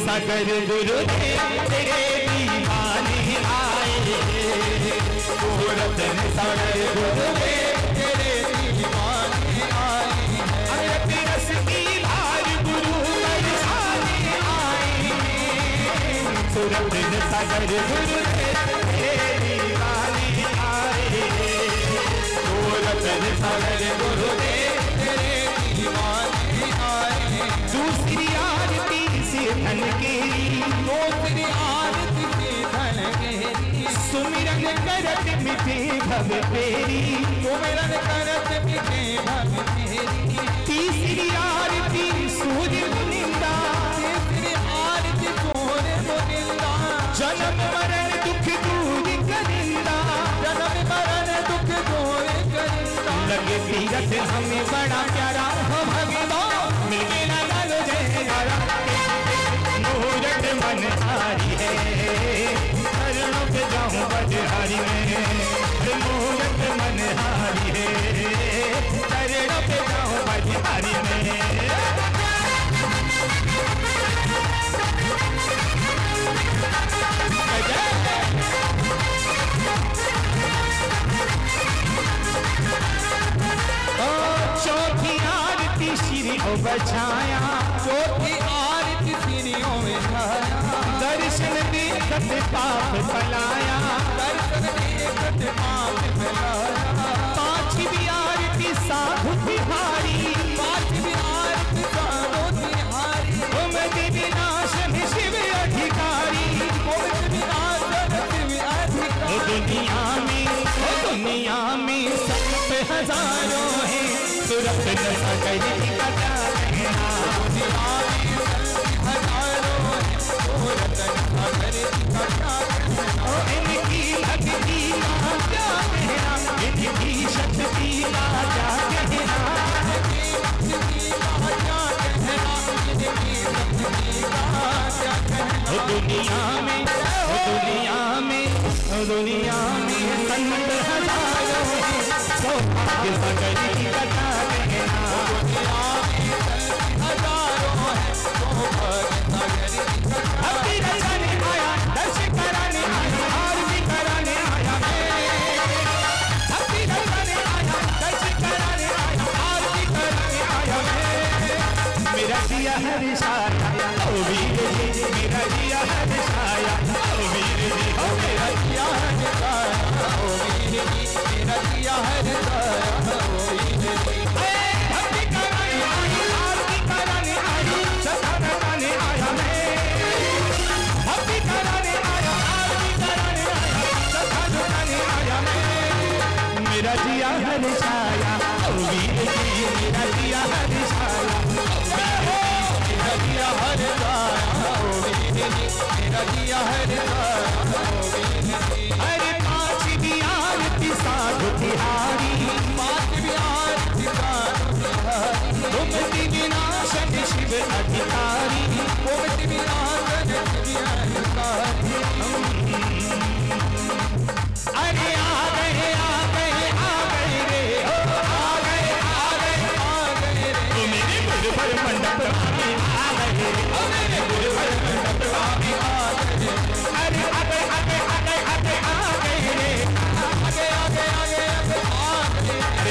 सागर गुरुदेव तेरे दीवाने आए, रतन सागर गुरुदेव तेरे दीवाने आए, अमृत रस की धार गुरु बरसाने आए, रतन सागर गुरुदेव तेरे दीवाने आए, रतन सागर गुरुदेव तेरे दीवाने आए। दूसरी आरती से धन केरी, दूसरी आरती से धन केरी, सुमिरन करत मिटे भव तेरी, सुमिरन करत मिटे भव तेरी। तीसरी आरती सूर्य मुनिंदा, तीसरी आरती सूर्य मुनिंदा, जन्म मरण दुख दूर करिंदा, जन्म मरण दुख दूर करिंदा। लगे तीरथ हमें बड़ा प्यारा हो भगवान, मिलके ना गालो जय गारा, मूरत मन हारी है, चरणों पे जाऊं बजहारी में, मूरत मन हारी है, चरणों पे जाऊं बजहारी में। चौथी आरती श्री ओ बछाया, चौथी आरती श्री ओ बछाया, दर्शन देखत पाप फलाया, दर्शन देखत पाप फलाया। पांचवी आरती साधु बिहारी, पांचवी आरती साधु बिहारी, ओमति विनाशन शिव अधिकारी, ओमति विनाशन शिव अधिकारी। दुनिया में संत हजारों हैं, सुरत न सागर की कथा कहना, दुनिया में संत हजारों हैं, सुरत न सागर की कथा कहना। ओ इनकी भक्ति का क्या कहना, इनकी शक्ति का क्या कहना, इनकी भक्ति का क्या कहना, इनकी शक्ति का क्या कहना। दुनिया में दुनिया में संत हजारों हैं, सौभाग्य सागर की कथा कहना, दुनिया में संत हजारों हैं, सौभाग्य सागर की कथा। भक्ति रचाने आया, दर्शन कराने आया, आरती कराने आया मैं, भक्ति रचाने आया, दर्शन कराने आया, आरती कराने आया मैं। मेरा जिया हर्षाया ओ वीर जी, मेरा जिया हर्षाया ओ वीर जी, ओ मेरा जिया हर्षाया ओ वीर जी, मेरा जिया हर्षाया ओ वीर जी। भक्ति कराने आया, आरती कराने आया, श्रद्धा लगाने आया मैं, भक्ति कराने आया, आरती कराने आया, श्रद्धा लगाने आया मैं। मेरा जिया हर्षाया ओ वीर जी, मेरा जिया हर्षाया मेरा जिया हर्षाया ओ वीर जी, मेरा जिया हर्षाया ओ वीर जी। अरे पांचवी आरती साधु तिहारी, पांचवी आरती साधु तिहारी, ओमति विनाशन शिव अधिकारी, ओमति विनाशन शिव अधिकारी। अरे आ गए रे, आ गए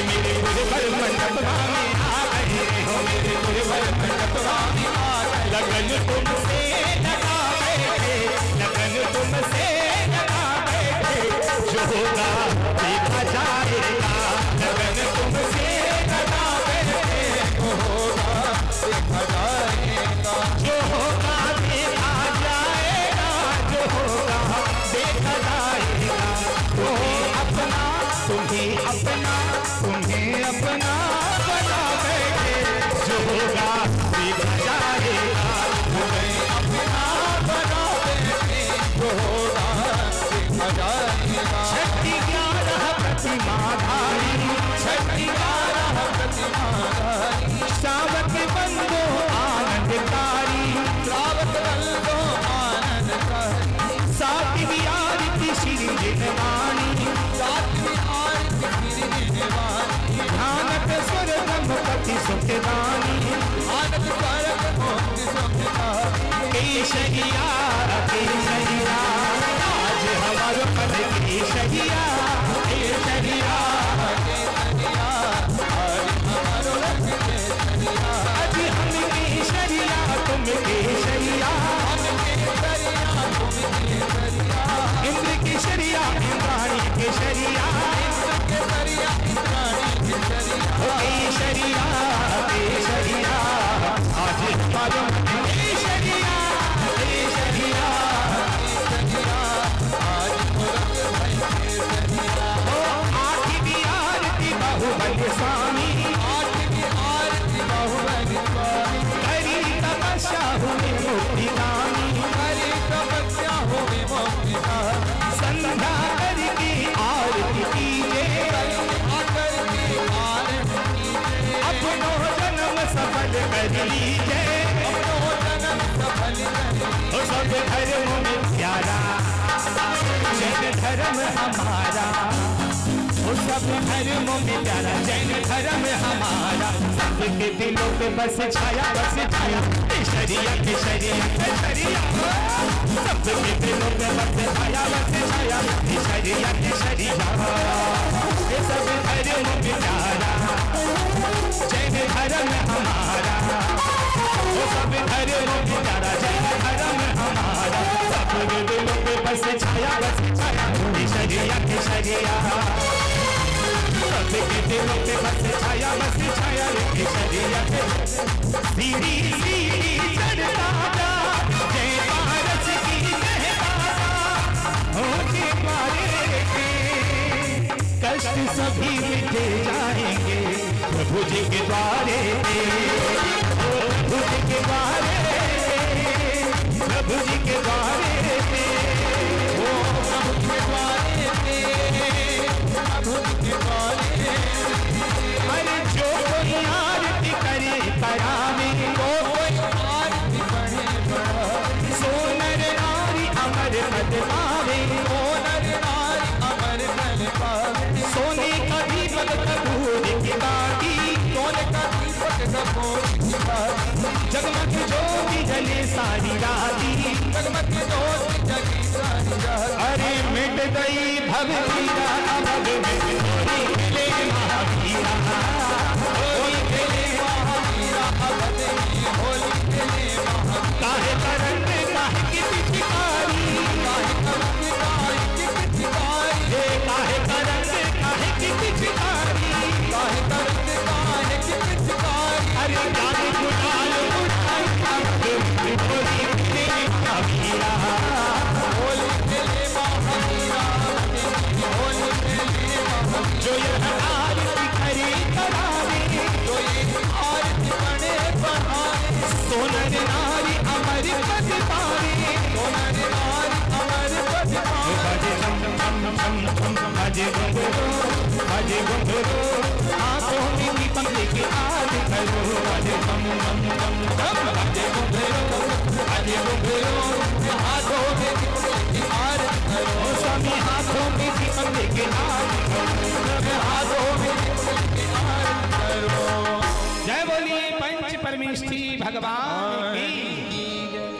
मेरे गुरुवर मंडपवा में आ गए हो, मेरे गुरुवर मंडपवा में आ गए। लगन तुमसे लगा बैठे, लगन तुमसे लगा बैठे, जो होगा देखा जाएगा। लगन तुमसे लगा बैठे, जो होगा देखा जाएगा, जो होगा देखा जाएगा, जो होगा देखा जाएगा। तुम्हें अपना, तुम्हें अपना, तुम्हें अपना बना बैठे, जो होगा देखा जाएगा। तुम्हें अपना बना बैठे, जो होगा देखा जाएगा। छठी 11 प्रतिमा धारी, छठी 11 प्रतिमा धारी, श्रावक बंदो आनंदकारी, श्रावक बंदो आनंदकारी। सातवीं आरती श्री जिनवाणी, सातवीं आरती श्री जिनवाणी। ध्यानक स्वर गणपति सुखदानी, ध्यानक स्वर गणपति सुखदानी। केशरिया केशरिया आज हमारो पद केशरिया, केशरिया केशरिया आज हमारो पद केशरिया। आज हम केशरिया तुम केशरिया, हम केशरिया तुम केशरिया। इंद्र केशरिया इंद्राणी केशरिया, इंद्र केशरिया इंद्राणी केशरिया। केशरिया केशरिया आज हमारो केशरिया, केशरिया केशरिया आज केशरिया। आठवीं आरती बाहुबली स्वामी, आठवीं आरती बाहुबली स्वामी। करी तपस्या हुए मुक्तिदानी, करी तपस्या हुए मुक्तिदानी। संध्या करके आरती कीजिए, आकर के आरती कीजिए। अपनो जन्म सफल कर लीजिए, अपनो जन्म सफल कर लीजिए। सब धर्मों में प्यारा जैन धर्म हमारा, वो सब धर्मों में प्यारा जैन धर्म हमारा। सबके दिलों पे बस छाया, बस छाया केशरिया, केशरिया केशरिया। सबके दिलों पे बस छाया, बस छाया केशरिया, केशरिया। ये सब धर्मों में प्यारा जैन धर्म हमारा, वो सब धर्मों में प्यारा जैन धर्म हमारा। सबके दिलों पे बस छाया, बस छाया केशरिया, केशरिया। सबके दिलों पे बस छाया, बस छाया केशरिया। सीढ़ी सीढ़ी चढ़ता जा, जय पारस की कहता हो के द्वारे पे। कष्ट सभी मिटे जाएंगे प्रभु जी के द्वारे पे, प्रभु जी के द्वारे, प्रभु जी के द्वारे पे, वो प्रभु के द्वारे पे, प्रभु जी के द्वारे। अरे जो कोई आरती करे करावे, वो कोई आरती पढ़े बढ़ावे। सोनर नारी अमर पद पावे, सोनर नारी अमर पद पावे। सोने का दीपक कपूर की बाती, सोने का दीपक कपूर की बाती। जगमग ज्योति जले सारी राती, जगमग ज्योति जली सारी राती। अरे मिट गई भवभीरा, अब मिट गई खेले महावीरा, होली खेले महावीरा। अब होली खेले महावीरा। काहे करंट काहे की पिचकारी, काहे करंट काहे की पिचकारी। काहे करंट काहे की पिचकारी, काहे करंट काहे की पिचकारी। अरे जाने गुलाल उड़ाई अब होली खेले महावीरा, होली खेले महावीरा, होली खेले महावीरा। जो ये आरती करे करावे, जो ये आरती पढ़े पढ़ावे। सोनर नारी अमर पद पावे, सोनर नारी अमर पद पावे। बजे झम झम झम झम, बजे घुंघरू, बजे घुंघरू। आंखों में दीपक लेके आरती करो, बजे झम झम झम झम, बजे घुंघरू, बजे घुंघरू। हाथों में दीपक लेके आरती करो, स्वामी हाथों में दीपक लेके आरती करो, हाथों में दीपक लेके आरती करो। जय बोलिए पंच परमेष्ठी भगवान की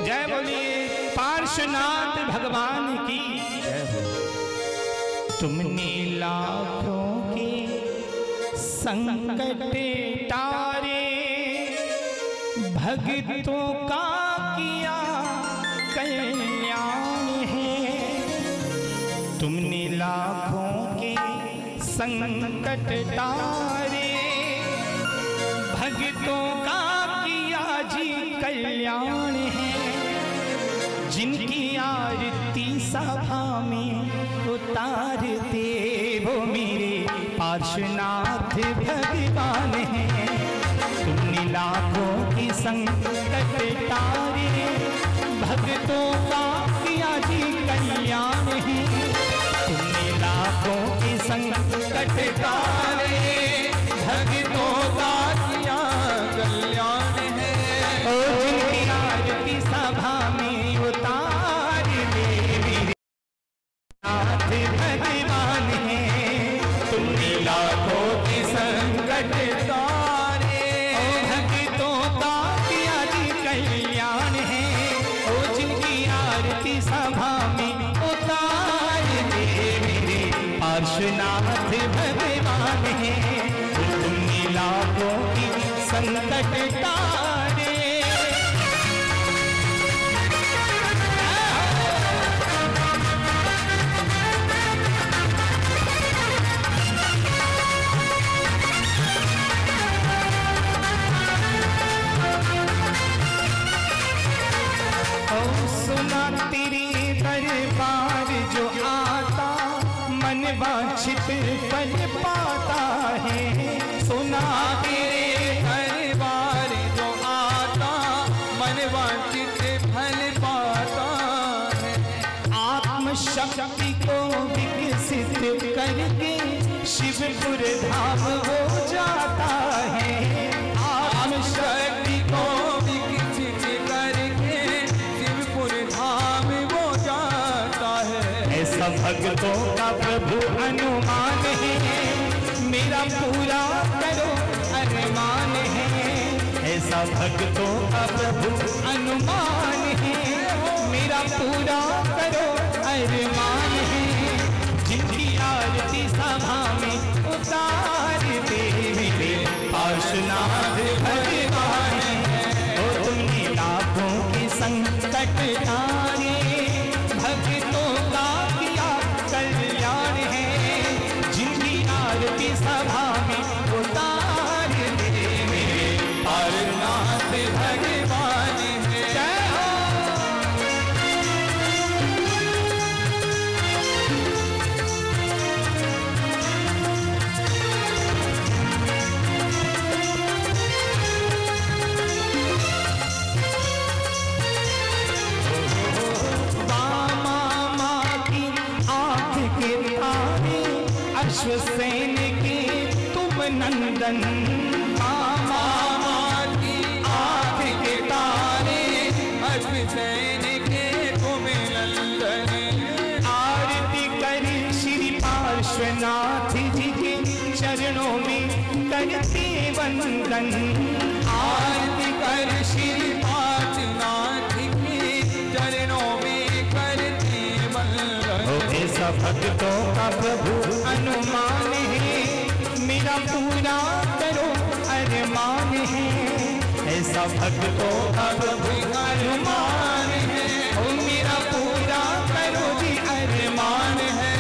जय, बोलिए पार्श्वनाथ भगवान की जय। तुमने लाखों की संकट टारे, भक्तों का किया कल्याण है। तुमने लाखों के संकट टारे, भक्तों का किया जी कल्याण है। जिनकी आरती सभा में उतारते वो मेरे पार्श्वनाथ भगवान हैं। तुमने लाखों की संकट टारे, भक्तों का किया जी कल्याण है। तुमने लाखों की संकट टारे, भक्तों का किया कल्याण है। ओ जिनकी आरती सभा में उतार दे मेरे नाथ भगवान है। तुमने लाखों की संकट तारे, भक्तों का किया जी कल्याण है। ओ जिनकी आरती सभा में उतार दे मेरे पार्श्वनाथ भगवान है। तुमने लाखों की संकट तारे। सुना तेरे दरबार जो आता, मन वांछित फल पाता है। सुना तेरे दरबार जो आता, मन वांछित फल पाता है। आत्म शक्ति को विकसित करके शिवपुर धाम हो जाता है। आत्म शक्ति को विकसित करके शिवपुर धाम हो जाता है। ऐसा भक्तों का प्रभु अनुमान है, मेरा पूरा करो अरमान है। ऐसा भक्तों का प्रभु अनुमान है, मेरा पूरा करो अरमान है। जिनकी आरती सभा में उतार दे मेरे पार्श्वनाथ भगवान है। और तुमने लाखों के संकट तारे, भक्तों का किया कल्याण है। जिनकी आरती सभा में उतार दे मेरे पार्श्वनाथ भगवान है। जय हो। अश्वसेन के तुम नंदन, मामा की आँख के तारे। अश्वसेन के तुम नंदन, आरती कर श्री पार्श्वनाथ जी के चरणों में करते वंदन। आरती कर श्री पार्श्वनाथ के चरणों में करते वंदन। ऐसा भक्तों का प्रभु अनुमान है, मेरा पूरा करो अरमान है। ऐसा भक्तों का प्रभु अनुमान है, ओ मेरा पूरा करो जी अरमान है।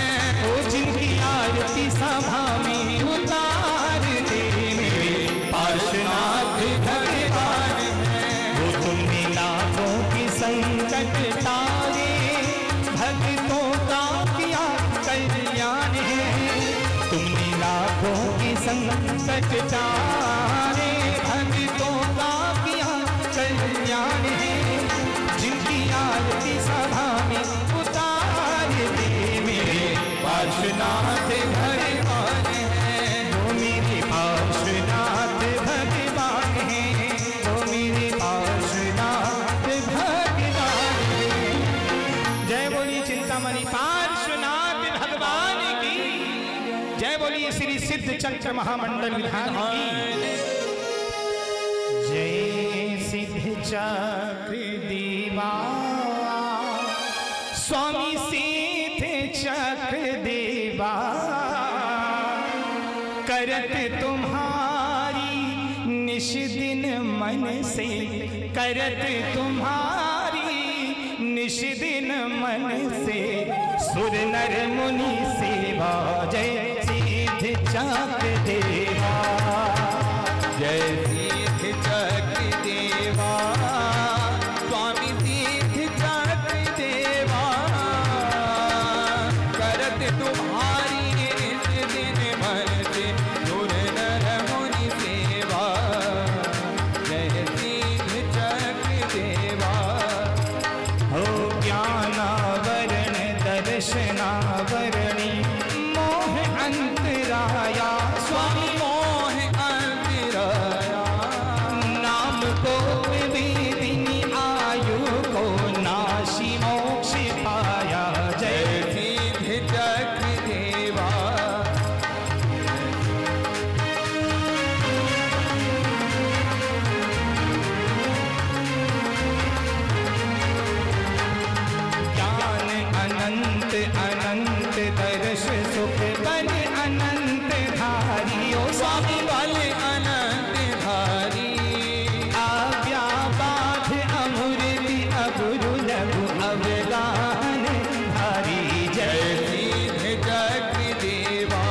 ओ जिनकी आरती सभा में उतार दे मेरे पार्श्वनाथ भगवान है। वो तुमने लाखों की संकट तारे, भक्तों का किया कल्याण है। तुमने लाखों की संकट तारे, भक्तों का किया कल्याण है। जिनकी आरती सभा में उतार दे मेरे पार्श्वनाथ भगवान है। वो मेरे पार्श्वनाथ भगवान है। वो मेरे पार्श्वनाथ भगवान है। जय बोली चिंतामणि पार्श्वनाथ भगवान की जय। बोलिए श्री सिद्ध चक्र महामंडल विधान की जय। सिद्ध चक्र देवा स्वामी सिद्ध चक्र देवा, करत तो निश दिन मन से करत तुम्हारी, निश दिन मन से सुर नर मुनि सेवा। जय सिद्ध चक्र देवा, जय सिद्ध चक्र देवा, स्वामी सिद्ध चक्र देवा। करत तुम्हारी निज दिन मन से सुर नर मुनि सेवा। जय सिद्ध चक्र देवा। हो ज्ञानावरण दर्शनावरणी मोह अंतराया, स्वामी मोह अंतराया। नाम को विदिनी आयु को नाशी मोक्ष पाया। जय सिद्ध चक्र देवा, ज्ञान अनंत अनंत दर्श सुख बल अनंत धारी। ओ स्वामी बल अनंत धारी। आज्ञा बाध अमृति अगुरु लघु अवगान धारी। जय सिद्ध चक्र देवा,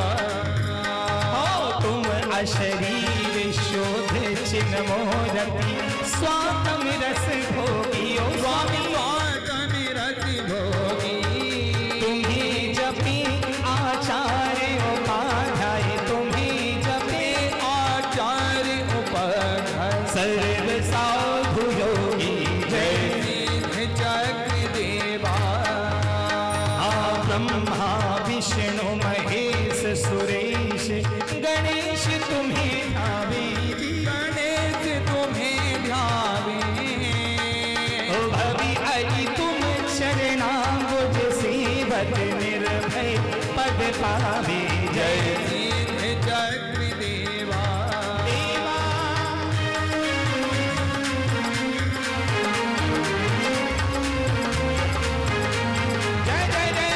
हो तुम अशरीर शोध चिन्ह मोरती स्वातम रस भोगी। ओ स्वामी स्वातम रस भोगी। तुम्ही जपी आचार्य उपाध्याय, तुम्ही जपे आचार्य उपाध्याय। सर्व साधु योगी। जय सिद्ध चक्र देवा, ब्रह्मा विष्णु महेश सुरेश गणेश तुम्हें भावे। गणेश तुम्हें ध्यावे। ओ भवि हरि तुम शरणांबुज सेवक निर्भय पद पावे। जय सिद्ध चक्र देवा, देवा। जय जय जय।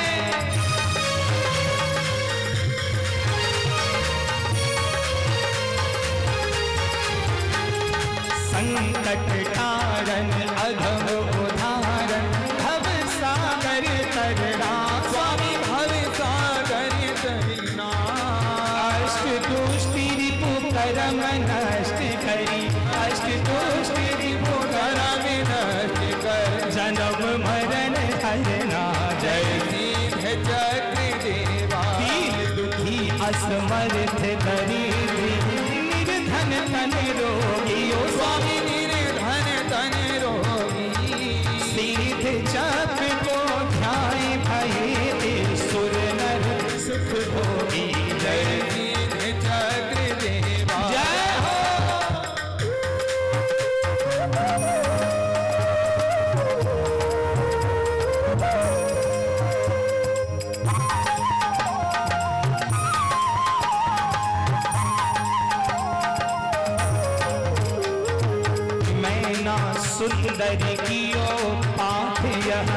संकट तारण अधम उदाहरण भव सागर तरना। स्वामी भव सागर तरिना। अष्ट दुष्टि रिपु करम नष्ट करी, अष्ट दुष्टि रिपु करम नष्ट कर। जन्म मरण हरना। जय सिद्ध चक्र देवा, दीन दुखी असमर्थ दरिद्री निर्धन तन रोगी। ओ स्वामी निर्धन तन रोगी। सिद्ध चक्र को ध्याय भये सुर नर सुख भोगी। जय सिद्ध चक्र देवा, जय हो। मैना सुंदर कियो पाठ यह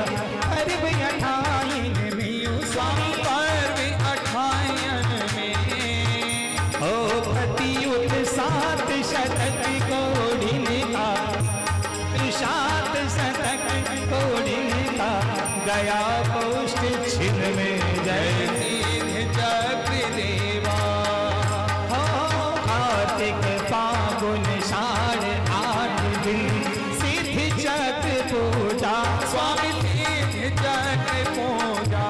अर्ब अठाइन में। स्वामी पर्व 28 में। ओ पतियुत सात शतक कोडिन का, सात शतक कोडिन का गया पोस्ट छिन्न में। जय सिद्ध चक्र देवा, हो कार्तिक फागुन साढ़ 8 दिन सिद्ध चक्र पूजा। स्वामी सिद्ध चक्र पूजा।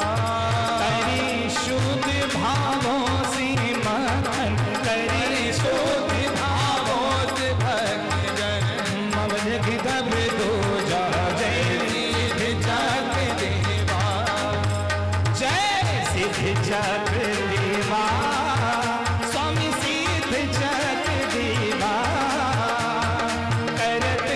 करी शुद्ध भावों से मथन, करी शुद्ध भावों से भक्त जन। मवल गिदब दो जा। जय सिद्ध चक्र देवा, जय सिद्ध चक्र देवा, स्वामी सिद्ध चक्र देवा। करत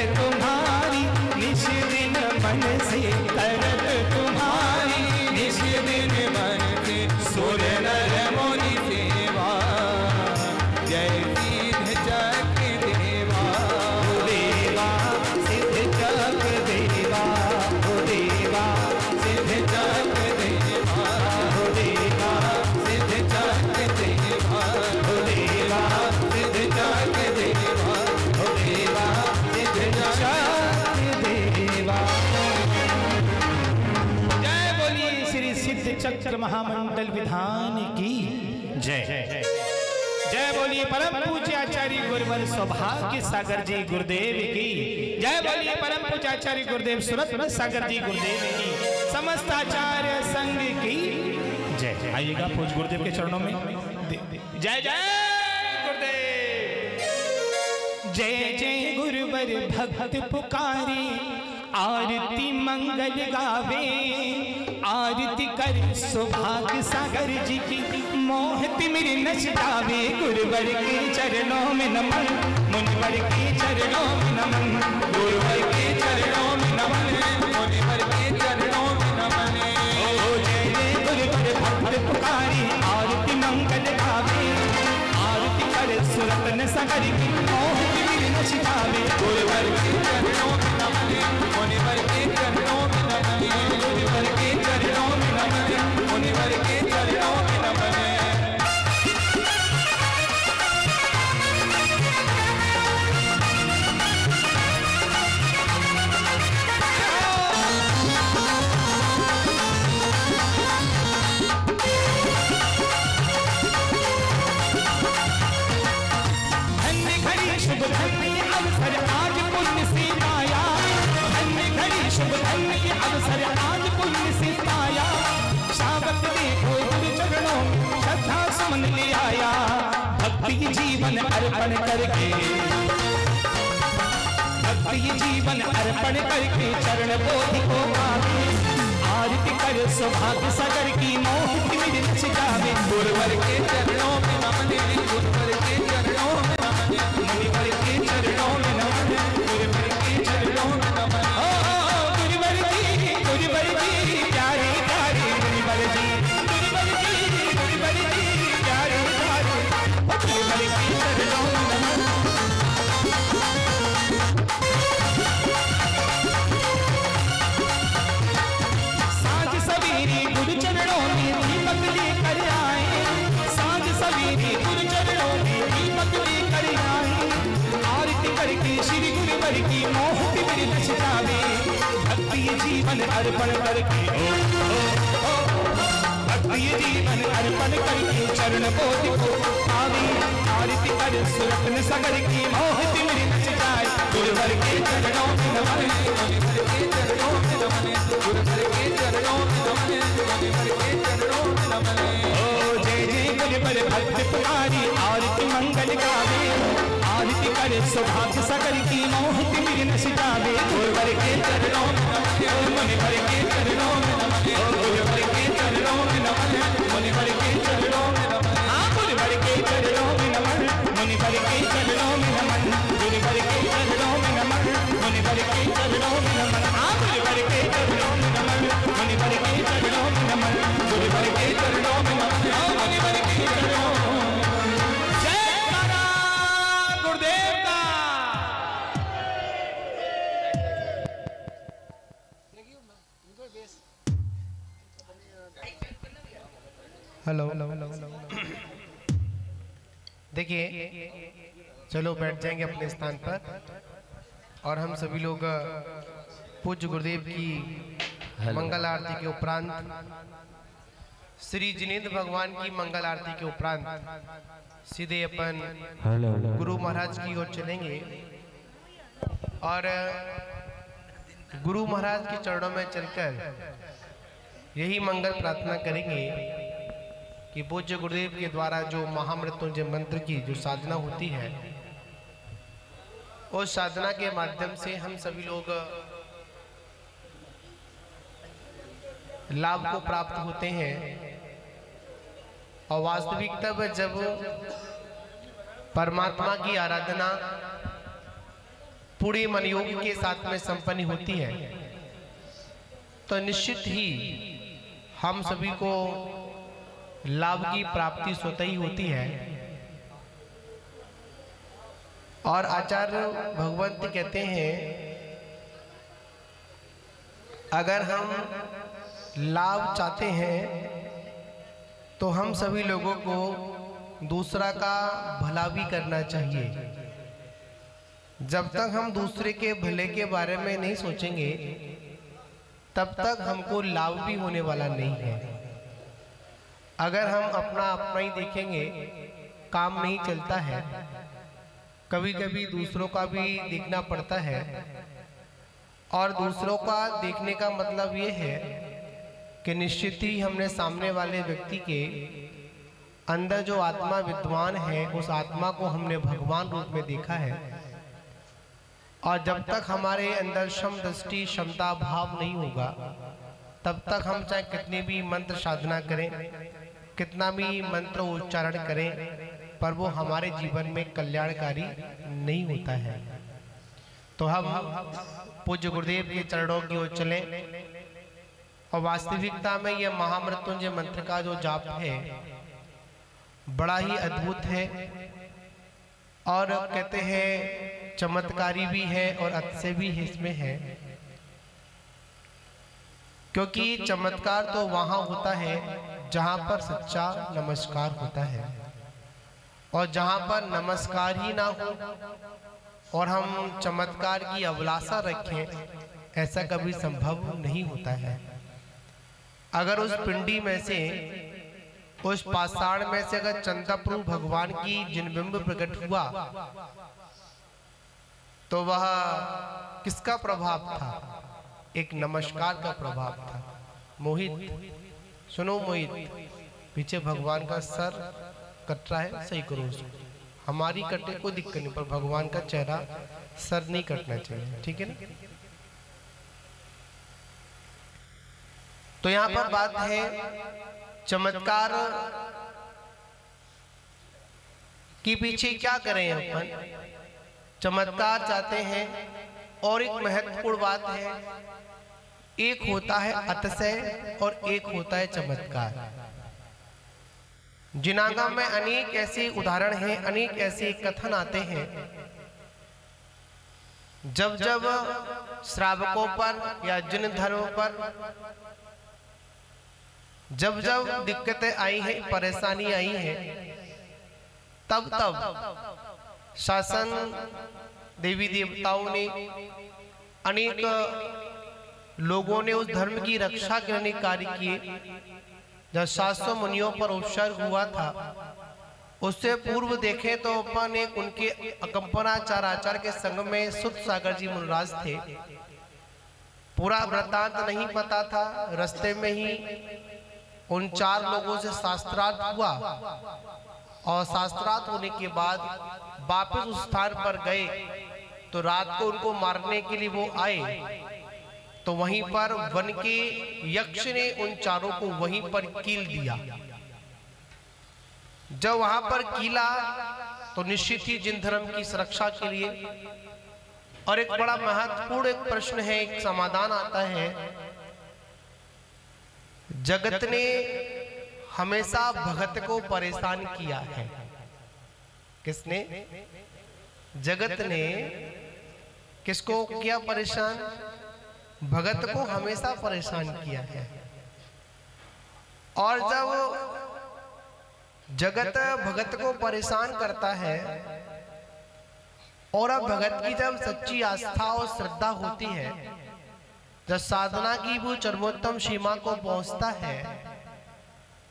चक्र महामंडल विधान की जय। जय बोलिए परम पूज्य आचार्य गुरुवर सौभाग्य सागर जी गुरुदेव की जय। बोलिए परम पूज्य आचार्य गुरुदेव सुरत सागर जी गुरुदेव की समस्त आचार्य संघ की जय। आइएगा पूज्य गुरुदेव के चरणों में जय जय गुरुदेव। जय जय गुरुवर भक्त पुकारी आरती मंगल गावे, आरती कर सौभाग्य सागर जी की मोहती मेरी नच जावे। गुरुवर के चरणों में नमन, मुनिवर के चरणों में नमन, गुरुवर के चरणों में नमन, मुनिवर के चरणों में नमन। ओ जय जय गुरुवर भक्त पुकारी आरती मंगल गावे, आरती कर सुरतन सागर की मोहती मेरी नच जावे। गुरुवर के चरणों में नमन, मुनिवर के चरणों में नमन, गुरुवर के चरणों में नमन, मुनिवर के चरणों में नमन। धन्य घड़ी शुभ धन्य अवसर आज पुण्य से पाया, धन्य घड़ी शुभ धन्य अवसर आज पुण्य से पाया। शाबक देखो गुरु चरणों में श्रद्धा सुमन ले आया, भक्ति जीवन अर्पण करके, भक्ति जीवन अर्पण करके चरण बोधि को पावे। आरती कर सौभाग्य सागर की मोहती मेरी नच जावे। गुरुवर के चरणों में नमन, गुरुवर के चरणों में नमन, मुनिवर के चरणों में नमन, गुरुवर के चरणों में नमन। गुरुवर जी प्यारे प्यारे गुरुवर जी, गुरुवर जी प्यारे प्यारे गुरुवर के चरणों में नमन। सांझ सवेरे गुरु चरणों में दीपक लेकर आए, सांझ सवेरे गुरु चरणों में दीपक लेकर आए। आरती करके श्री गुरुवर की मोहती मेरी नच जावे। भक्ति जीवन अर्पण करके भक्ति जीवन अर्पण करके चरण बोधि को पावे। आरती कर सुरतन सागर की मोहती मेरी नच जाए। गुरुवर के चरणों में नमन, मुनिवर के चरणों में नमन, गुरुवर के चरणों में नमन, मुनिवर के चरणों में नमन। ओ जय जय गुरुवर भक्त पुकारी आरती मंगल गावे, आरती कर सौभाग्य सागर की मोहती मेरी नच जावे। गुरुवर के चरणों में नमन, मुनिवर के चरणों में नमन, गुरुवर के चरणों में नमन, मुनिवर के चरणों में नमन। हाँ गुरुवर के चरणों में नमन, मुनिवर के चरणों में नमन, गुरुवर के चरणों में नमन, मुनिवर के चरणों में नमन। हाँ गुरुवर के चरणों में नमन, मुनिवर के चरणों में नमन, गुरुवर के चरणों में नमन, मुनिवर के चरणों में नमन। जय तारा गुरुदेव का। हेलो देखिए, चलो बैठ जाएंगे अपने स्थान पर और हम सभी लोग पूज्य गुरुदेव की मंगल आरती के उपरांत, श्री जिनेंद्र भगवान की मंगल आरती के उपरांत सीधे अपन गुरु महाराज की ओर चलेंगे और गुरु महाराज के चरणों में चलकर यही मंगल प्रार्थना करेंगे कि पूज्य गुरुदेव के द्वारा जो महामृत्युंजय मंत्र की जो साधना होती है, उस साधना के माध्यम से हम सभी लोग लाभ को प्राप्त होते हैं। और वास्तविकता में जब परमात्मा की आराधना पूरे मनयोग के साथ में संपन्न होती है, तो निश्चित ही हम सभी को लाभ की प्राप्ति स्वतः ही होती है। और आचार्य भगवंत कहते हैं, अगर हम लाभ चाहते हैं तो हम सभी लोगों को दूसरा का भला भी करना चाहिए। जब तक हम दूसरे के भले के बारे में नहीं सोचेंगे, तब तक हमको लाभ भी होने वाला नहीं है। अगर हम अपना अपना ही देखेंगे काम नहीं चलता है, कभी कभी दूसरों का भी देखना पड़ता है। और दूसरों का देखने का मतलब ये है कि निश्चित ही हमने सामने वाले व्यक्ति के अंदर जो आत्मा विद्वान है उस आत्मा को हमने भगवान रूप में देखा है। और जब तक हमारे अंदर सम दृष्टि क्षमता भाव नहीं होगा तब तक हम चाहे कितनी भी मंत्र साधना करें, कितना भी मंत्र उच्चारण करें, पर वो हमारे जीवन में कल्याणकारी नहीं होता है। तो हम पूज्य गुरुदेव के चरणों की ओर चलें और वास्तविकता में यह महामृत्युंजय मंत्र का जो जाप है बड़ा ही अद्भुत है और कहते हैं चमत्कारी भी है और अतिशय भी इसमें है। क्योंकि चमत्कार तो वहां होता है जहां पर सच्चा नमस्कार होता है, और जहां पर नमस्कार ही ना हो और हम चमत्कार की अभिलाषा रखें ऐसा कभी संभव नहीं होता है। अगर उस पिंडी में से, उस पाषाण में से अगर चंद्रप्रभु भगवान की जिनबिंब प्रकट हुआ तो वह किसका प्रभाव था? एक नमस्कार का प्रभाव था। मोहित सुनो, मोहित पीछे भगवान का सर कट रहा है, सही करो उसको। हमारी कटे कोई दिक्कत नहीं, पर भगवान का चेहरा सर नहीं कटना चाहिए, ठीक है ना। तो यहाँ पर बात है चमत्कार के पीछे क्या करें अपन? चमत्कार चाहते हैं और एक महत्वपूर्ण बात है, एक होता है अतिशय और एक होता है चमत्कार। जिनागम में अनेक ऐसे उदाहरण हैं, अनेक ऐसे कथन आते हैं। जब जब श्रावकों पर या जिन धर्मों पर जब जब दिक्कतें आई हैं, परेशानी आई है, तब तब शासन देवी देवताओं ने, अनेक लोगों ने उस धर्म की रक्षा करने कार्य किए। जब 700 मुनियों पर उपसर्ग हुआ था, उससे पूर्व देखें तो अपन एक उनके अकंपनाचार आचार्य के संग में सुत सागर जी मुनिराज थे। पूरा वृत्तांत नहीं पता था, रास्ते में ही उन 4 लोगों से शास्त्रार्थ हुआ और शास्त्रार्थ होने के बाद वापस उस स्थान पर गए तो रात को उनको मारने के लिए वो आए, तो वहीं पर वन के यक्ष ने उन 4 को वहीं पर कील दिया। जब वहां पर कीला तो निश्चित ही जिन धर्म की सुरक्षा के लिए, और एक बड़ा महत्वपूर्ण एक प्रश्न है, एक समाधान आता है। जगत ने हमेशा भगत को परेशान किया है। किसने? जगत ने किसको किया परेशान? भगत को हमेशा परेशान किया है। और जब जगत भगत को परेशान करता है और अब भगत की जब सच्ची आस्था और श्रद्धा होती है, जब साधना की वो चरमोत्तम सीमा को पहुंचता है,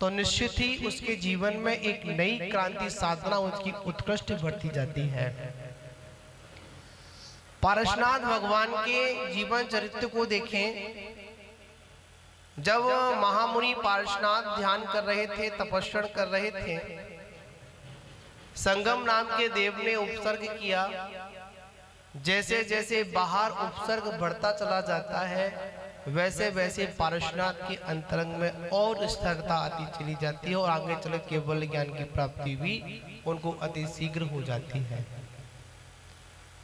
तो निश्चित ही उसके जीवन में एक नई क्रांति साधना उसकी उत्कृष्ट बढ़ती जाती है। पारसनाथ भगवान के जीवन चरित्र को देखें। जब महामुनि पारसनाथ ध्यान कर रहे थे, तपस्या कर रहे थे, संगम नाम के देव ने उपसर्ग किया। जैसे जैसे बाहर उपसर्ग बढ़ता चला जाता है, वैसे वैसे पारसनाथ के अंतरंग में और स्थिरता आती चली जाती है और आगे चले केवल ज्ञान की प्राप्ति भी उनको अति शीघ्र हो जाती है।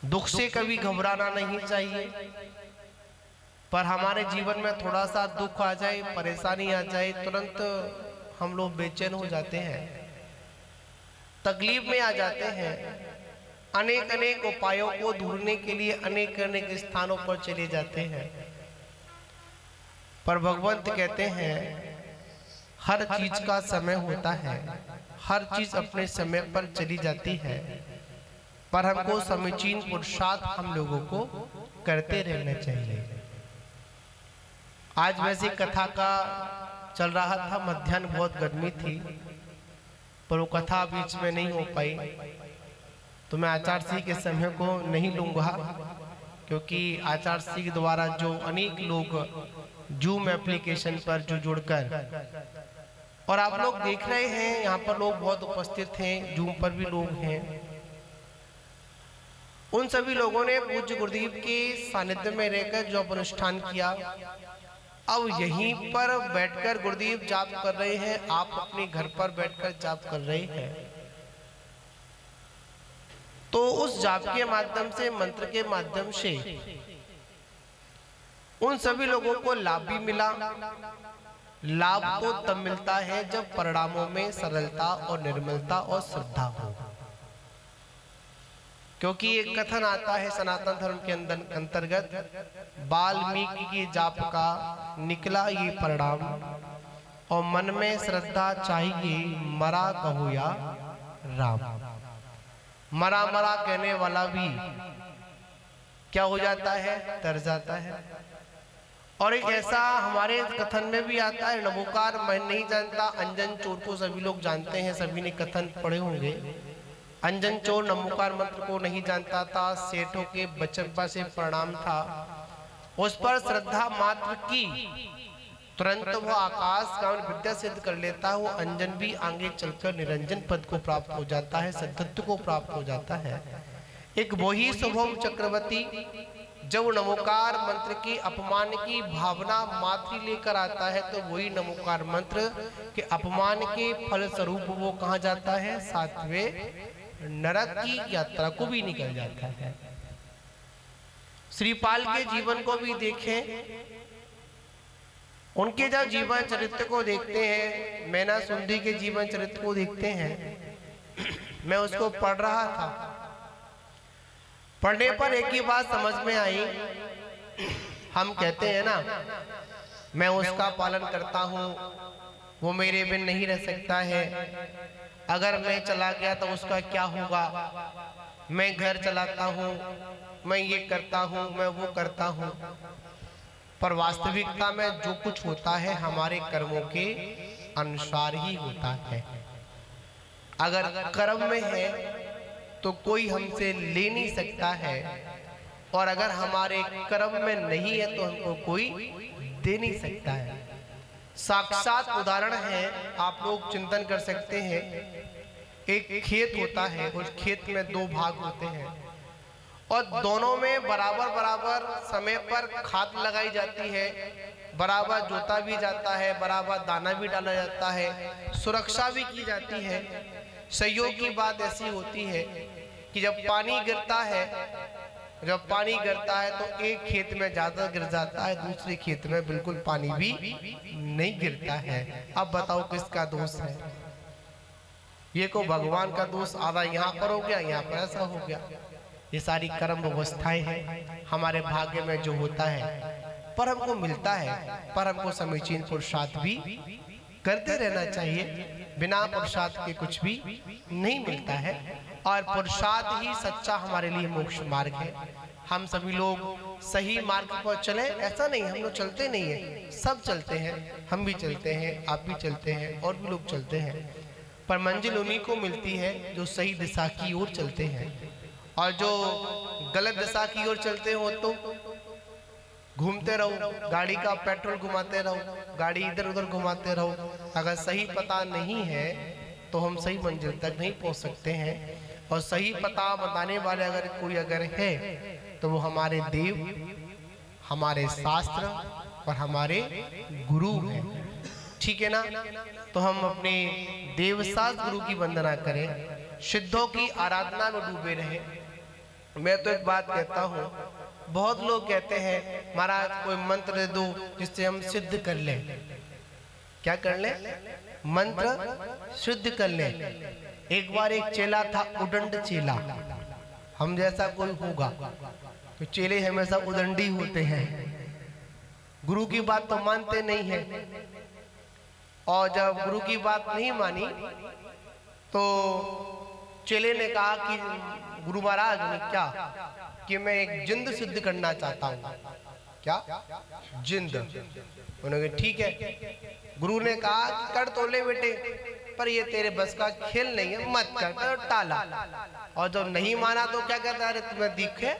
दुख से कभी घबराना नहीं चाहिए, पर हमारे जीवन में थोड़ा सा दुख आ जाए, परेशानी आ जाए, तुरंत हम लोग बेचैन हो जाते हैं, तकलीफ में आ जाते हैं। अनेक अनेक उपायों को ढूंढने के लिए अनेक अनेक स्थानों पर चले जाते हैं, पर भगवंत कहते हैं हर चीज का समय होता है, हर चीज अपने समय पर चली जाती है, पर हमको समीचीन पुरुषार्थ हम लोगों को करते रहना चाहिए। आज वैसे कथा का चल रहा था, मध्याह्न बहुत गर्मी थी, पर वो कथा बीच में नहीं हो पाई। तो मैं आचार्य श्री के समय को नहीं लूँगा, क्योंकि आचार्य श्री के द्वारा जो अनेक लोग जूम एप्लीकेशन पर जो जुड़कर, और आप लोग देख रहे हैं यहाँ पर लोग बहुत उपस्थित हैं, जूम पर भी लोग हैं, उन सभी लोगों ने पूज्य गुरुदेव के सानिध्य में रहकर जो अनुष्ठान किया, अब यहीं पर बैठकर गुरुदेव जाप कर रहे हैं, आप अपने घर पर बैठकर जाप कर रहे हैं। तो उस जाप के माध्यम से, मंत्र के माध्यम से उन सभी लोगों को लाभ भी मिला। लाभ तो तब मिलता है जब परिणामों में सरलता और निर्मलता और श्रद्धा हो, क्योंकि एक कथन आता है सनातन धर्म के अंतर्गत, वाल्मीकि के जाप का निकला ये परिणाम, और मन में श्रद्धा चाहिए, मरा कहो या राम। मरा मरा कहने वाला भी क्या हो जाता है, तर जाता है। और एक ऐसा हमारे कथन में भी आता है, नमोकार मैं नहीं जानता, अंजन चोर को सभी लोग जानते हैं, सभी ने कथन पढ़े होंगे। अंजन चोर नमोकार मंत्र को नहीं जानता था, सेठों के बचपा से प्रणाम था, उस पर श्रद्धा मात्र की, तुरंत वो आकाश का विद्या सिद्ध कर लेता है। वो अंजन भी आगे चलकर निरंजन पद को प्राप्त हो जाता है, सद्धत्व को प्राप्त हो जाता है। एक वही स्वभाव चक्रवर्ती जब नमोकार मंत्र की अपमान की भावना मात्र लेकर आता है, तो वही नमोकार मंत्र के अपमान के फल स्वरूप वो कहाँ जाता है, सातवें नरक की यात्रा को भी निकल जाता है। श्रीपाल के जीवन को भी देखें, उनके जब जीवन चरित्र को देखते हैं, मैना सुंदी के जीवन चरित्र को देखते हैं, मैं उसको पढ़ रहा था, पढ़ने पर एक ही बात समझ में आई। हम कहते हैं ना, मैं उसका पालन करता हूँ, वो मेरे बिन नहीं रह सकता है, अगर मैं चला गया तो उसका क्या होगा, मैं घर चलाता हूँ, मैं ये करता हूँ, मैं वो करता हूँ। पर वास्तविकता में जो कुछ होता है हमारे कर्मों के अनुसार ही होता है। अगर कर्म में है तो कोई हमसे ले नहीं सकता है, और अगर हमारे कर्म में नहीं है तो हमको कोई दे नहीं सकता है। साक्षात उदाहरण है, आप लोग चिंतन कर सकते हैं। एक खेत होता है, उस खेत में दो भाग होते हैं, और दोनों में बराबर बराबर समय पर खाद लगाई जाती है, बराबर जोता भी जाता है, बराबर दाना भी डाला जाता है, सुरक्षा भी की जाती है। सहयोग की बात ऐसी होती है कि जब पानी गिरता है तो एक खेत में ज्यादा गिर जाता है, दूसरे खेत में बिल्कुल पानी भी नहीं गिरता है। अब बताओ किसका दोष है? ये को भगवान का दोष, आधा यहाँ पर हो गया, यहाँ पर ऐसा हो गया। ये सारी कर्म व्यवस्थाएं हैं, हमारे भाग्य में जो होता है, पर हमको मिलता है, पर हमको समीचीन पुरुषार्थ भी करते रहना चाहिए। बिना पुरुषार्थ के कुछ भी नहीं मिलता है, और पुरुषार्थ ही सच्चा हमारे लिए मोक्ष मार्ग है। हम सभी लोग सही मार्ग पर चले, ऐसा नहीं हम लोग चलते नहीं है, सब चलते हैं, हम भी चलते हैं, आप भी चलते हैं, और भी लोग चलते हैं, पर मंजिल उन्हीं को मिलती है जो सही दिशा की ओर चलते हैं। और जो गलत दिशा की ओर चलते हो तो घूमते रहो, गाड़ी का पेट्रोल घुमाते रहो, गाड़ी इधर उधर घुमाते रहो। अगर सही पता नहीं है तो हम सही मंजिल तक नहीं पहुंच सकते हैं। और सही पता बताने वाले अगर कोई है तो वो हमारे देव, हमारे शास्त्र और हमारे गुरु हैं, ठीक है ना। तो हम अपने देव शास्त्र गुरु की वंदना करें, सिद्धों की आराधना में डूबे रहें। मैं तो एक बात कहता हूँ, बहुत लोग कहते हैं महाराज कोई मंत्र दे दो जिससे हम सिद्ध कर लें। क्या कर लें? मंत्र सिद्ध कर लें। एक बार एक चेला था, उदंड चेला। हम जैसा कोई होगा तो चेले हमेशा उदंडी होते हैं, गुरु की बात तो मानते नहीं है। और जब गुरु की बात नहीं मानी तो चेले ने कहा कि गुरु महाराज ने क्या कि मैं एक जिंद सिद्ध करना चाहता हूँ। क्या? जिंद। उन्होंने कहा ठीक है, गुरु ने कहा कर तो ले बेटे, पर ये तेरे बस का खेल नहीं है, मत कर, तो टाला। और जब नहीं माना तो क्या कहता है, अरे तुम्हें दिखे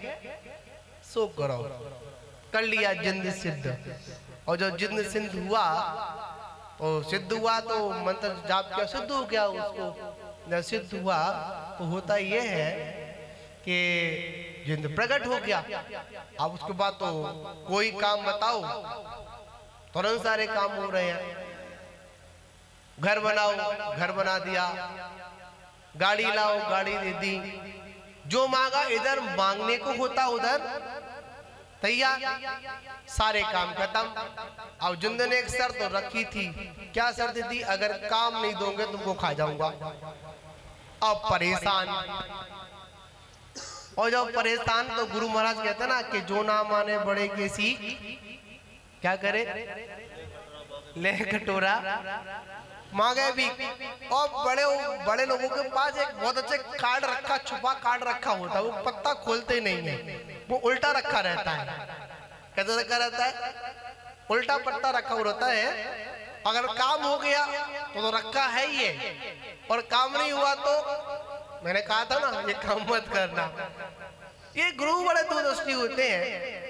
सो करो। कर लिया जिंद सिद्ध। और जब जिंद सिद्ध हुआ तो सिद्ध हुआ तो मंत्र जाप क्या सिद्ध हो गया उसको। जब सिद्ध हुआ तो होता ये है कि जिंद प्रकट हो गया। अब उसके बाद तो कोई काम बताओ, तुरंत सारे काम हो रहे हैं। घर बनाओ, घर बना दिया। गाड़ी लाओ, गाड़ी दे दी। जो मांगा इधर मांगने को होता उधर तैयार, सारे काम खत्म। अब जिंद ने एक शर्त तो रखी थी। क्या शर्त थी? अगर काम नहीं दोगे तुमको खा जाऊंगा। अब परेशान, और जब परेशान तो गुरु महाराज कहते ना कि जो ना माने बड़े के सीख क्या करे, ले कटोरा मांगे भी। और बड़े लोगों के पास एक बहुत अच्छे कार्ड रखा, छुपा कार्ड रखा होता है, वो पत्ता खोलते नहीं है, वो उल्टा रखा रहता है। कैसे रखा रहता है? उल्टा पत्ता रखा हुआ रहता है। अगर काम हो गया तो रखा है ये, और काम नहीं हुआ तो मैंने कहा था ना ये काम मत करना। ये गुरु बड़े दूरदृष्टि होते हैं।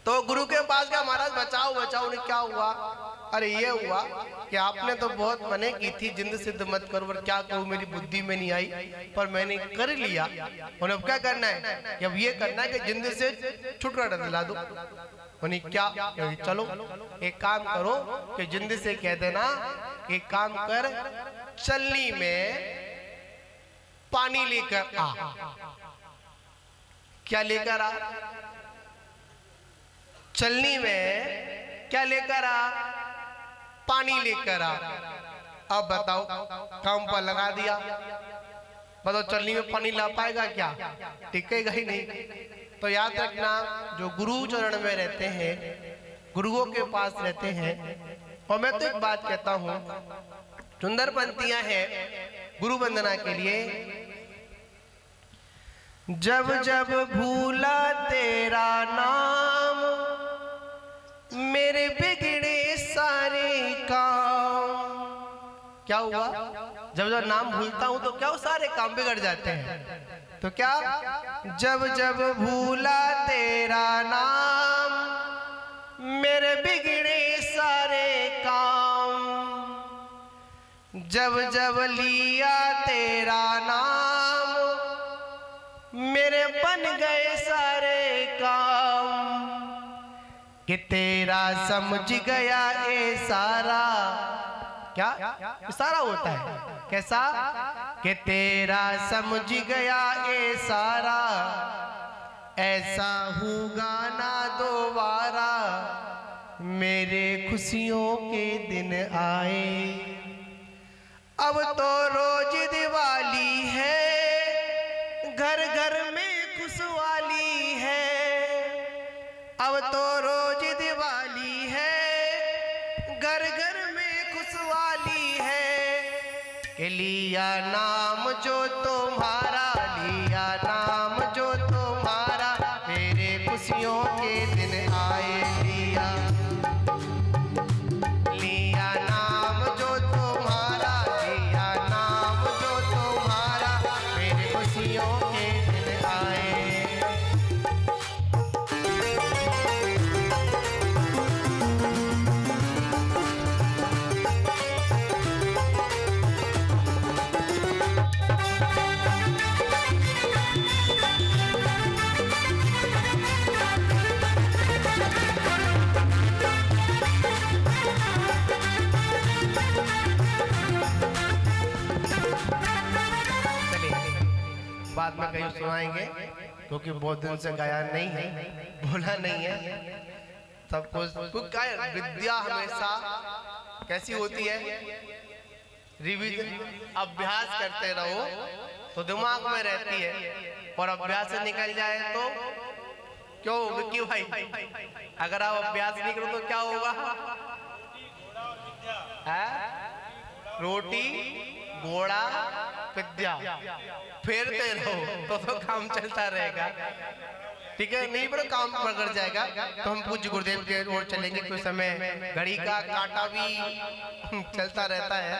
तो गुरु के पास गया, महाराज बचाओ बचाओ। ने क्या हुआ? अरे ये हुआ कि आपने तो बहुत मने की थी जिंद सिद्ध मत करो, पर क्या करूं मेरी बुद्धि में नहीं आई, पर मैंने कर लिया। और अब क्या करना है? अब ये करना है कि जिंद से छुटकारा दिला दो। उन्हें क्या? चलो एक काम करो कि जिंद से कह देना, एक काम कर, चलनी में पानी लेकर आ। क्या लेकर आ? चलनी में क्या लेकर आ? पानी लेकर आ। अब बताओ, काम पर लगा दिया। बताओ चलनी में पानी ला पाएगा क्या? टिकेगा ही नहीं। तो याद रखना, जो गुरु चरण में रहते हैं, गुरुओं के पास रहते हैं। और मैं तो एक बात कहता हूं, सुंदर पंक्तियां हैं गुरु वंदना के लिए। जब जब भूला तेरा नाम, मेरे बिगड़े सारे काम। क्या हुआ? जब जब नाम भूलता हूं तो क्या वो सारे काम बिगड़ जाते हैं। तो क्या? जब जब भूला तेरा नाम, मेरे बिगड़े सारे काम। जब जब लिया तेरा नाम, मेरे बन गए सारे काम। कि तेरा समझ गया ए सारा। क्या सारा होता है? कैसा? कि तेरा समझ गया ए सारा, ऐसा होगा ना दोबारा। मेरे खुशियों के दिन आए। अब तो रोज दिवाली है, घर घर में खुशहाली है। अब तो रोज दिवाली है, घर घर में खुशहाली है। कि लिया नाम जो तुम्हारा, लिया नाम जो तुम्हारा, मेरे खुशियों के दिन आए। लिया नाम जो तुम्हारा, लिया नाम जो तुम्हारा, मेरे खुशियों के दिन आए। बाद में कहीं सुनाएंगे, क्योंकि बहुत दिन से गाया नहीं है, बोला नहीं है सब कुछ। क्या विद्या हमेशा कैसी होती है? रिवीजन, अभ्यास करते रहो तो दिमाग में रहती है। और अभ्यास से निकल जाए तो क्यों विक्की भाई, अगर आप अभ्यास नहीं करो तो क्या होगा? रोटी घोड़ा विद्या फेरते रहो तो काम चलता रहेगा। ठीक है, नहीं बड़ा काम पकड़ जाएगा तो हम पूज्य गुरुदेव के ओर चलेंगे। कुछ समय घड़ी का कांटा भी चलता रहता है,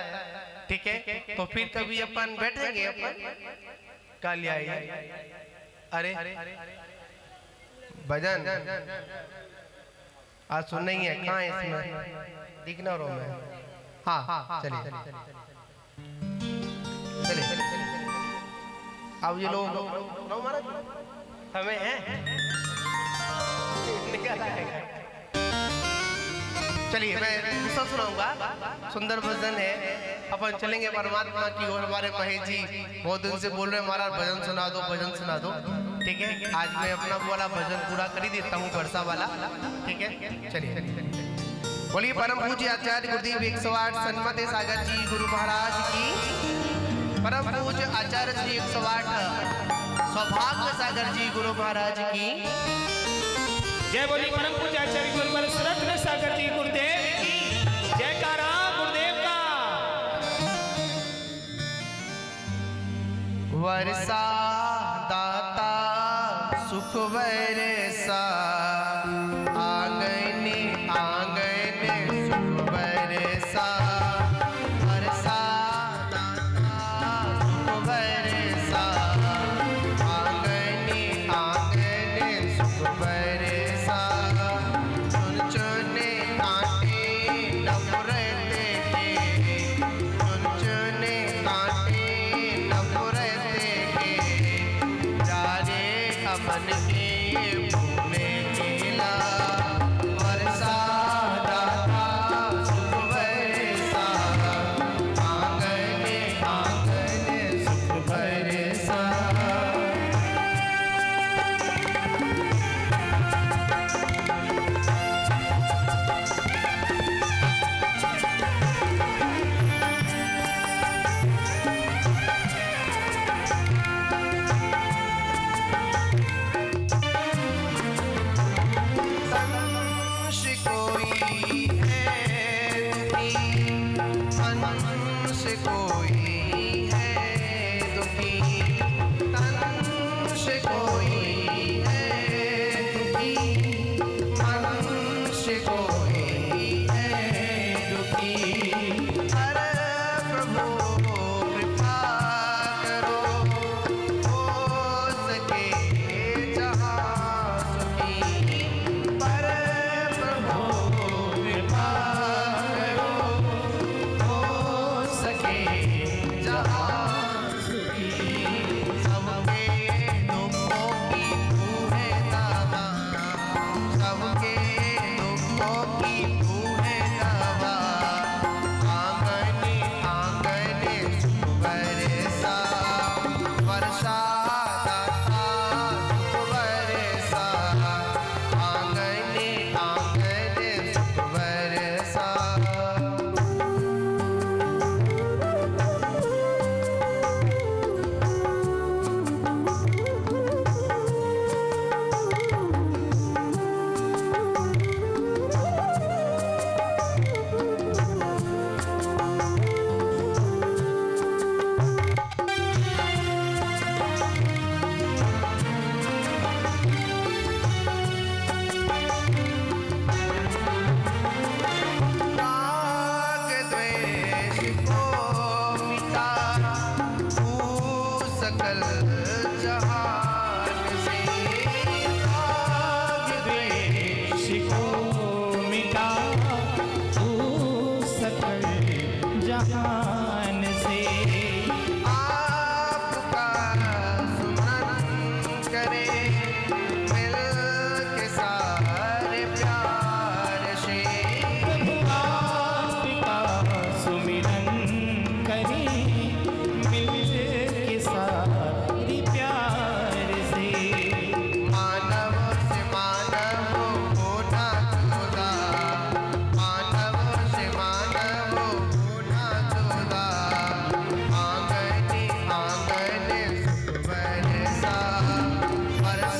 ठीक है। तो फिर कभी अपन बैठेंगे, अपन काली आई। अरे भजन आज सुनना ही है, कहाँ है इसमें दिखना रो में। हाँ चलिए चलिए अब ये लोग हमें है चलिए मैं दूसरा सुनाऊंगा। सुंदर भजन है, अपन चलेंगे परमात्मा की ओर। हमारे महेश जी बहुत दिन से बोल रहे हैं महाराज भजन सुना दो, भजन सुना दो, ठीक है। आज मैं अपना वाला भजन पूरा कर ही देता हूँ, वर्षा वाला, ठीक है। चलिए बोलिए परम पूज्य आचार्य गुरुदेव 108 सन्मत सागर जी गुरु महाराज की। परम पूज्य आचार्य श्री 108 सौभाग्य सागर जी गुरु महाराज की जय। बोली परम पूज्य आचार्य गुरुवर सुरत्न सागर जी गुरुदेव की जयकारा गुरुदेव का। वर्षा दाता सुख बरसा, आंगने आंगने सुख बरसा। वर्षा दाता सुख बरसा, आंगने आंगने सुख बरसा। चुन चुने कांटे नफरते के, चुन चुने कांटे नफरते के, जारे अपन के भूमे केला। वर्षा दाता सुख बरसा, आंगने आंगने सुख बरसा। तंश कोई है दुखी, तंश कोई है दुखी, तंश कोई है दुखी, तंश कोई है दुखी। अरे प्रभु कृपा करो, हो सके जहाँ सुखी। पर प्रभु कृपा करो, हो सके जहाँ सुखी। सबके दुखों की तू है दवा, सबके दुखों की तू है दवा। आंगने आंगने सुख बरसा, वर्षा दाता सुख बरसा, आंगने आंगने सुख बरसा। राग द्वेष को मिटा तू सकल जहान से। राग द्वेष को मिटा तू सकल जहान से। आपका सुमरन करे मिल के सारे प्यार से। आपका सुमिरन करे मिल के सारी प्यार से। मानव से मानव को ना जुदा, मानव से मानव को ना जुदा। आंगने आंगने सुख बरसा, वर्षा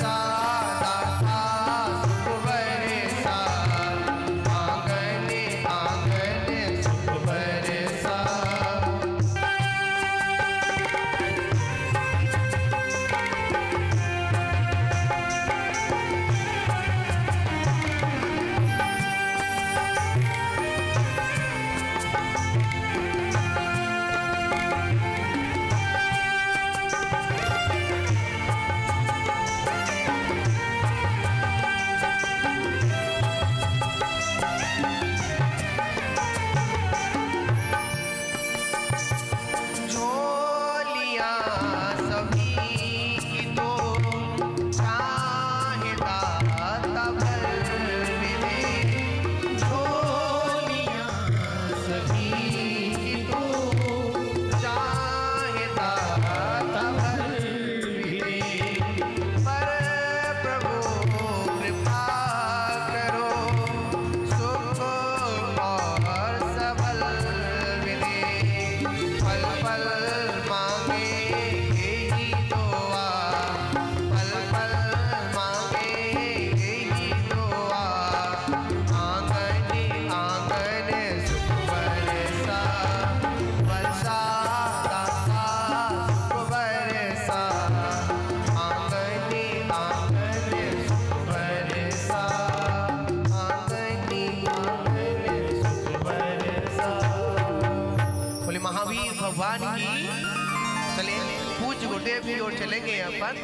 गुरुदेव की ओर चलेंगे अपन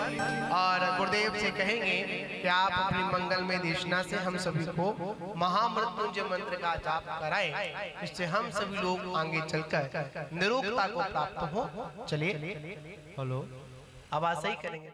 और गुरुदेव से कहेंगे कि आप अपनी मंगलमय देशना से हम सभी को महामृत्युंजय मंत्र का जाप कराएं, इससे हम सभी लोग आगे चलकर निरोगता को प्राप्त हो। चलिए, हेलो, आवाज सही करेंगे।